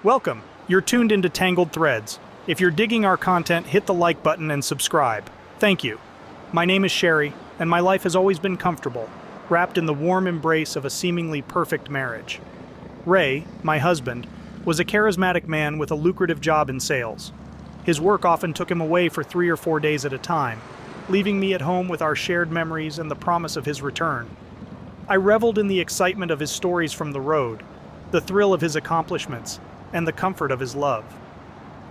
Welcome. You're tuned into Tangled Threads. If you're digging our content, hit the like button and subscribe. Thank you. My name is Sherry, and my life has always been comfortable, wrapped in the warm embrace of a seemingly perfect marriage. Ray, my husband, was a charismatic man with a lucrative job in sales. His work often took him away for 3 or 4 days at a time, leaving me at home with our shared memories and the promise of his return. I reveled in the excitement of his stories from the road, the thrill of his accomplishments, and the comfort of his love.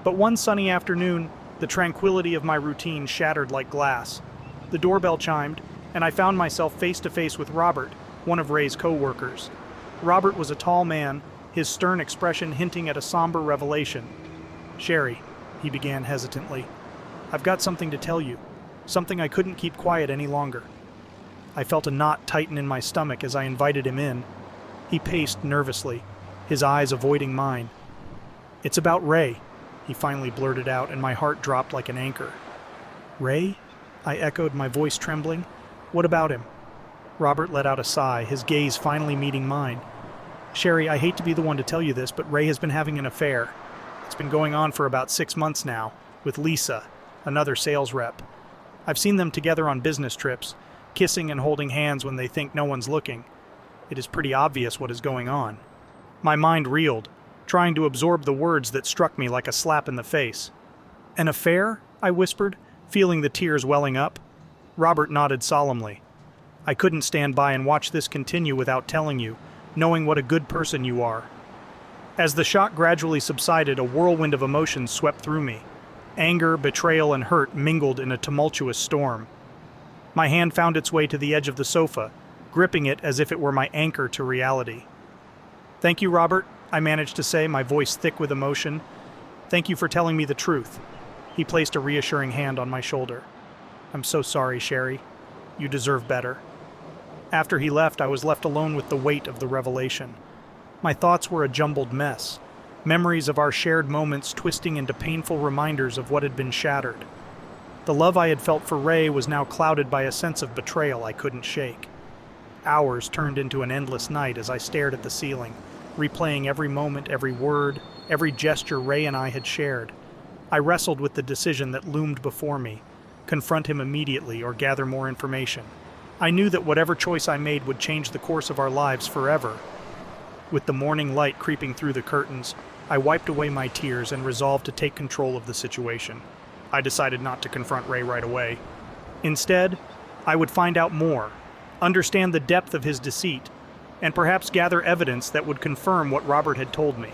But one sunny afternoon, the tranquility of my routine shattered like glass. The doorbell chimed, and I found myself face to face with Robert, one of Ray's co-workers. Robert was a tall man, his stern expression hinting at a somber revelation. "Sherry," he began hesitantly, "I've got something to tell you, something I couldn't keep quiet any longer." I felt a knot tighten in my stomach as I invited him in. He paced nervously, his eyes avoiding mine. "It's about Ray," he finally blurted out, and my heart dropped like an anchor. "Ray?" I echoed, my voice trembling. "What about him?" Robert let out a sigh, his gaze finally meeting mine. "Sherry, I hate to be the one to tell you this, but Ray has been having an affair. It's been going on for about 6 months now, with Lisa, another sales rep. I've seen them together on business trips, kissing and holding hands when they think no one's looking. It is pretty obvious what is going on." My mind reeled, trying to absorb the words that struck me like a slap in the face. "An affair?" I whispered, feeling the tears welling up. Robert nodded solemnly. "I couldn't stand by and watch this continue without telling you, knowing what a good person you are." As the shock gradually subsided, a whirlwind of emotions swept through me. Anger, betrayal, and hurt mingled in a tumultuous storm. My hand found its way to the edge of the sofa, gripping it as if it were my anchor to reality. "Thank you, Robert," I managed to say, my voice thick with emotion. "Thank you for telling me the truth." He placed a reassuring hand on my shoulder. "I'm so sorry, Sherry. You deserve better." After he left, I was left alone with the weight of the revelation. My thoughts were a jumbled mess, memories of our shared moments twisting into painful reminders of what had been shattered. The love I had felt for Ray was now clouded by a sense of betrayal I couldn't shake. Hours turned into an endless night as I stared at the ceiling, replaying every moment, every word, every gesture Ray and I had shared. I wrestled with the decision that loomed before me: confront him immediately or gather more information. I knew that whatever choice I made would change the course of our lives forever. With the morning light creeping through the curtains, I wiped away my tears and resolved to take control of the situation. I decided not to confront Ray right away. Instead, I would find out more, understand the depth of his deceit, and perhaps gather evidence that would confirm what Robert had told me.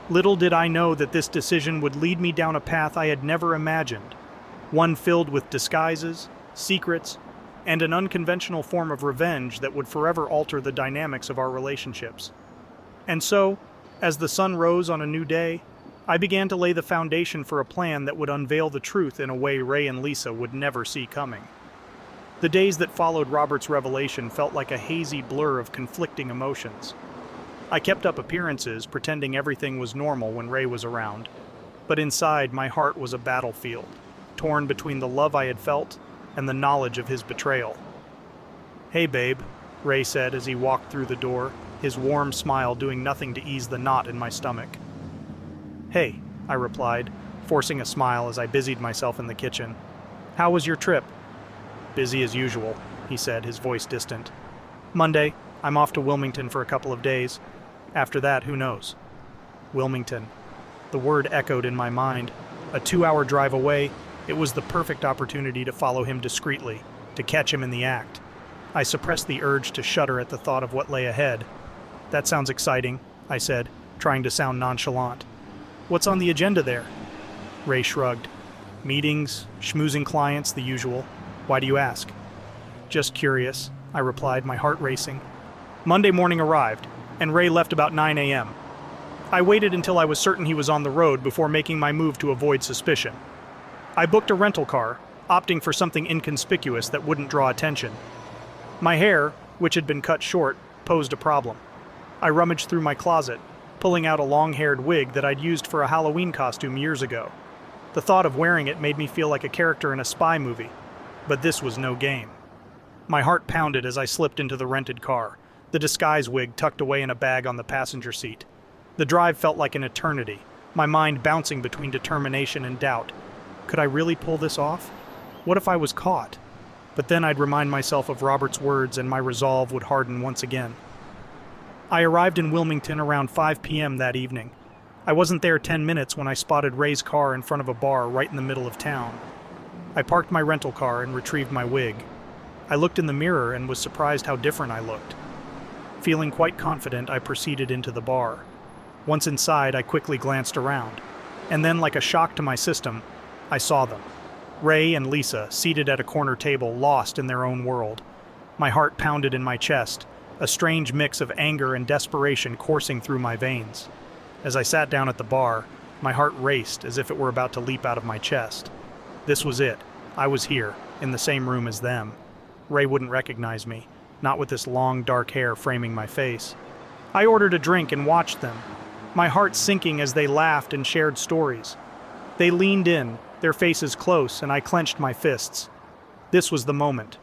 Little did I know that this decision would lead me down a path I had never imagined, one filled with disguises, secrets, and an unconventional form of revenge that would forever alter the dynamics of our relationships. And so, as the sun rose on a new day, I began to lay the foundation for a plan that would unveil the truth in a way Ray and Lisa would never see coming. The days that followed Robert's revelation felt like a hazy blur of conflicting emotions. I kept up appearances, pretending everything was normal when Ray was around, but inside my heart was a battlefield, torn between the love I had felt and the knowledge of his betrayal. "Hey, babe," Ray said as he walked through the door, his warm smile doing nothing to ease the knot in my stomach. "Hey," I replied, forcing a smile as I busied myself in the kitchen. "How was your trip?" "Busy as usual," he said, his voice distant. "Monday, I'm off to Wilmington for a couple of days. After that, who knows?" Wilmington. The word echoed in my mind. A 2-hour drive away, it was the perfect opportunity to follow him discreetly, to catch him in the act. I suppressed the urge to shudder at the thought of what lay ahead. "That sounds exciting," I said, trying to sound nonchalant. "What's on the agenda there?" Ray shrugged. "Meetings, schmoozing clients, the usual. Why do you ask?" "Just curious," I replied, my heart racing. Monday morning arrived, and Ray left about 9 a.m. I waited until I was certain he was on the road before making my move to avoid suspicion. I booked a rental car, opting for something inconspicuous that wouldn't draw attention. My hair, which had been cut short, posed a problem. I rummaged through my closet, pulling out a long-haired wig that I'd used for a Halloween costume years ago. The thought of wearing it made me feel like a character in a spy movie, but this was no game. My heart pounded as I slipped into the rented car, the disguise wig tucked away in a bag on the passenger seat. The drive felt like an eternity, my mind bouncing between determination and doubt. Could I really pull this off? What if I was caught? But then I'd remind myself of Robert's words and my resolve would harden once again. I arrived in Wilmington around 5 p.m. that evening. I wasn't there 10 minutes when I spotted Ray's car in front of a bar right in the middle of town. I parked my rental car and retrieved my wig. I looked in the mirror and was surprised how different I looked. Feeling quite confident, I proceeded into the bar. Once inside, I quickly glanced around. And then, like a shock to my system, I saw them. Ray and Lisa, seated at a corner table, lost in their own world. My heart pounded in my chest, a strange mix of anger and desperation coursing through my veins. As I sat down at the bar, my heart raced as if it were about to leap out of my chest. This was it. I was here, in the same room as them. Ray wouldn't recognize me, not with this long, dark hair framing my face. I ordered a drink and watched them, my heart sinking as they laughed and shared stories. They leaned in, their faces close, and I clenched my fists. This was the moment.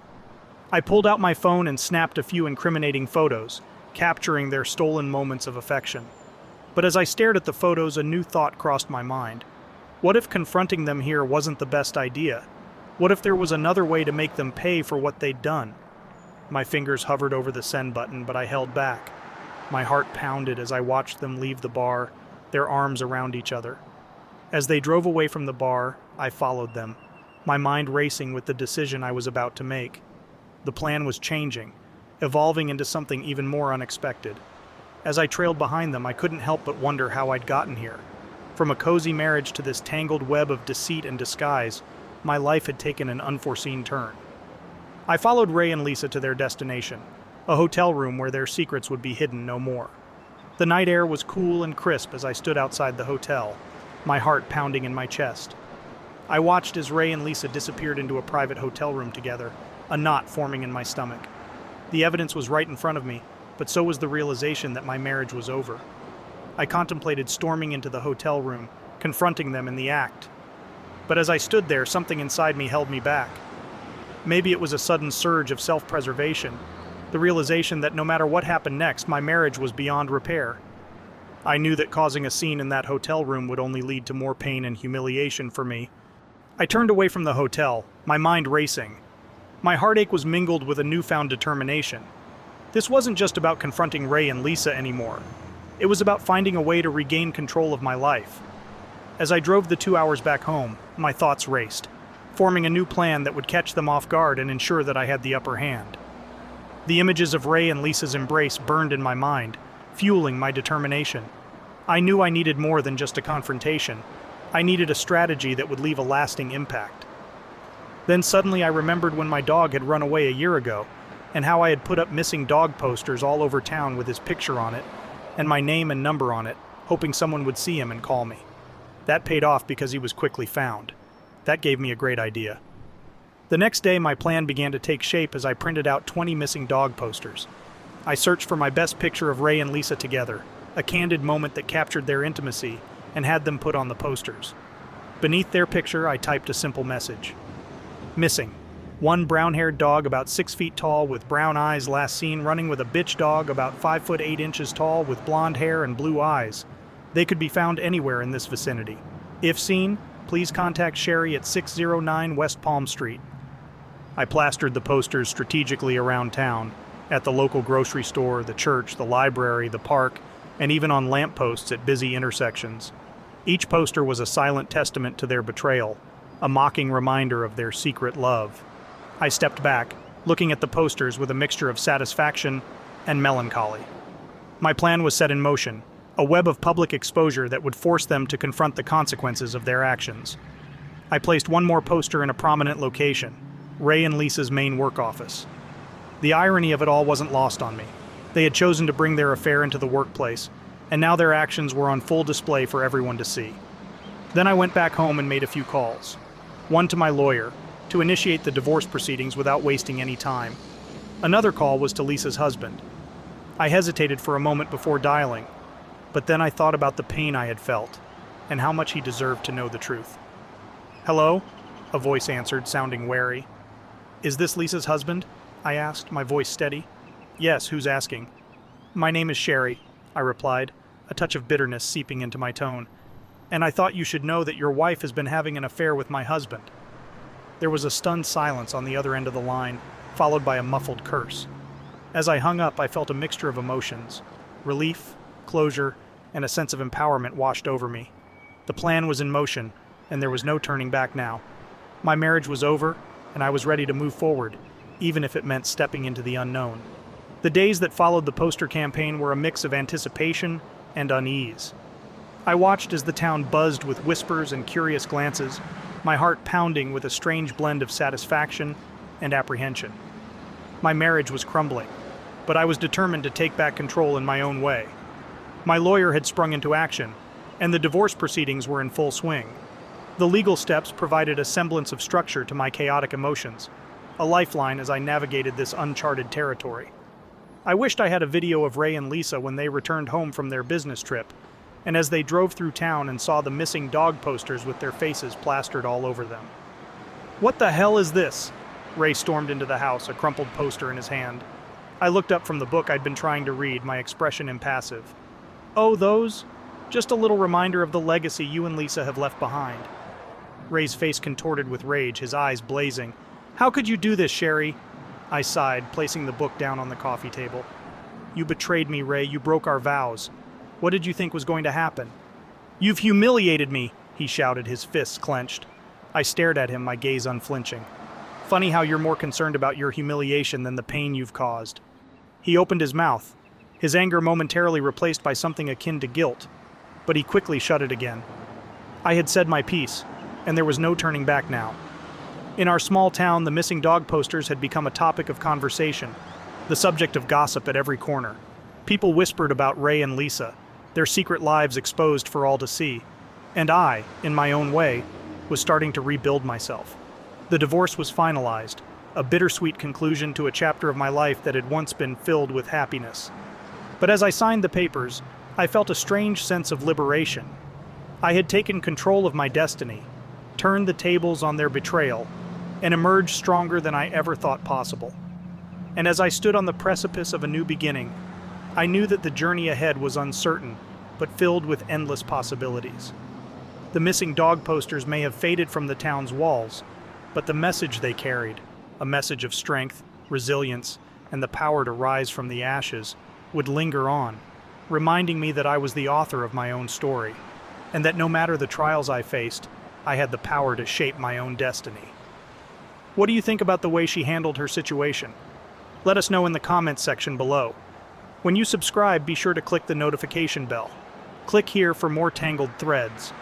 I pulled out my phone and snapped a few incriminating photos, capturing their stolen moments of affection. But as I stared at the photos, a new thought crossed my mind. What if confronting them here wasn't the best idea? What if there was another way to make them pay for what they'd done? My fingers hovered over the send button, but I held back. My heart pounded as I watched them leave the bar, their arms around each other. As they drove away from the bar, I followed them, my mind racing with the decision I was about to make. The plan was changing, evolving into something even more unexpected. As I trailed behind them, I couldn't help but wonder how I'd gotten here. From a cozy marriage to this tangled web of deceit and disguise, my life had taken an unforeseen turn. I followed Ray and Lisa to their destination, a hotel room where their secrets would be hidden no more. The night air was cool and crisp as I stood outside the hotel, my heart pounding in my chest. I watched as Ray and Lisa disappeared into a private hotel room together, a knot forming in my stomach. The evidence was right in front of me, but so was the realization that my marriage was over. I contemplated storming into the hotel room, confronting them in the act. But as I stood there, something inside me held me back. Maybe it was a sudden surge of self-preservation, the realization that no matter what happened next, my marriage was beyond repair. I knew that causing a scene in that hotel room would only lead to more pain and humiliation for me. I turned away from the hotel, my mind racing. My heartache was mingled with a newfound determination. This wasn't just about confronting Ray and Lisa anymore. It was about finding a way to regain control of my life. As I drove the 2 hours back home, my thoughts raced, forming a new plan that would catch them off guard and ensure that I had the upper hand. The images of Ray and Lisa's embrace burned in my mind, fueling my determination. I knew I needed more than just a confrontation. I needed a strategy that would leave a lasting impact. Then suddenly I remembered when my dog had run away a year ago, and how I had put up missing dog posters all over town with his picture on it, and my name and number on it, hoping someone would see him and call me. That paid off because he was quickly found. That gave me a great idea. The next day, my plan began to take shape as I printed out 20 missing dog posters. I searched for my best picture of Ray and Lisa together, a candid moment that captured their intimacy, and had them put on the posters. Beneath their picture, I typed a simple message. Missing. One brown-haired dog about 6 feet tall with brown eyes last seen running with a bitch dog about 5 foot 8 inches tall with blonde hair and blue eyes. They could be found anywhere in this vicinity. If seen, please contact Sherry at 609 West Palm Street. I plastered the posters strategically around town, at the local grocery store, the church, the library, the park, and even on lampposts at busy intersections. Each poster was a silent testament to their betrayal, a mocking reminder of their secret love. I stepped back, looking at the posters with a mixture of satisfaction and melancholy. My plan was set in motion, a web of public exposure that would force them to confront the consequences of their actions. I placed one more poster in a prominent location, Ray and Lisa's main work office. The irony of it all wasn't lost on me. They had chosen to bring their affair into the workplace, and now their actions were on full display for everyone to see. Then I went back home and made a few calls. One to my lawyer, to initiate the divorce proceedings without wasting any time. Another call was to Lisa's husband. I hesitated for a moment before dialing, but then I thought about the pain I had felt, and how much he deserved to know the truth. "Hello?" a voice answered, sounding wary. "Is this Lisa's husband?" I asked, my voice steady. "Yes, who's asking?" "My name is Sherry," I replied, a touch of bitterness seeping into my tone. "And I thought you should know that your wife has been having an affair with my husband." There was a stunned silence on the other end of the line, followed by a muffled curse. As I hung up, I felt a mixture of emotions. Relief, closure, and a sense of empowerment washed over me. The plan was in motion, and there was no turning back now. My marriage was over, and I was ready to move forward, even if it meant stepping into the unknown. The days that followed the poster campaign were a mix of anticipation and unease. I watched as the town buzzed with whispers and curious glances, my heart pounding with a strange blend of satisfaction and apprehension. My marriage was crumbling, but I was determined to take back control in my own way. My lawyer had sprung into action, and the divorce proceedings were in full swing. The legal steps provided a semblance of structure to my chaotic emotions, a lifeline as I navigated this uncharted territory. I wished I had a video of Ray and Lisa when they returned home from their business trip, and as they drove through town and saw the missing dog posters with their faces plastered all over them. "What the hell is this?" Ray stormed into the house, a crumpled poster in his hand. I looked up from the book I'd been trying to read, my expression impassive. "Oh, those? Just a little reminder of the legacy you and Lisa have left behind." Ray's face contorted with rage, his eyes blazing. "How could you do this, Sherry?" I sighed, placing the book down on the coffee table. "You betrayed me, Ray. You broke our vows. What did you think was going to happen?" "You've humiliated me," he shouted, his fists clenched. I stared at him, my gaze unflinching. "Funny how you're more concerned about your humiliation than the pain you've caused." He opened his mouth, his anger momentarily replaced by something akin to guilt, but he quickly shut it again. I had said my piece, and there was no turning back now. In our small town, the missing dog posters had become a topic of conversation, the subject of gossip at every corner. People whispered about Ray and Lisa, their secret lives exposed for all to see, and I, in my own way, was starting to rebuild myself. The divorce was finalized, a bittersweet conclusion to a chapter of my life that had once been filled with happiness. But as I signed the papers, I felt a strange sense of liberation. I had taken control of my destiny, turned the tables on their betrayal, and emerged stronger than I ever thought possible. And as I stood on the precipice of a new beginning, I knew that the journey ahead was uncertain, but filled with endless possibilities. The missing dog posters may have faded from the town's walls, but the message they carried, a message of strength, resilience, and the power to rise from the ashes, would linger on, reminding me that I was the author of my own story, and that no matter the trials I faced, I had the power to shape my own destiny. What do you think about the way she handled her situation? Let us know in the comments section below. When you subscribe, be sure to click the notification bell. Click here for more Tangled threads.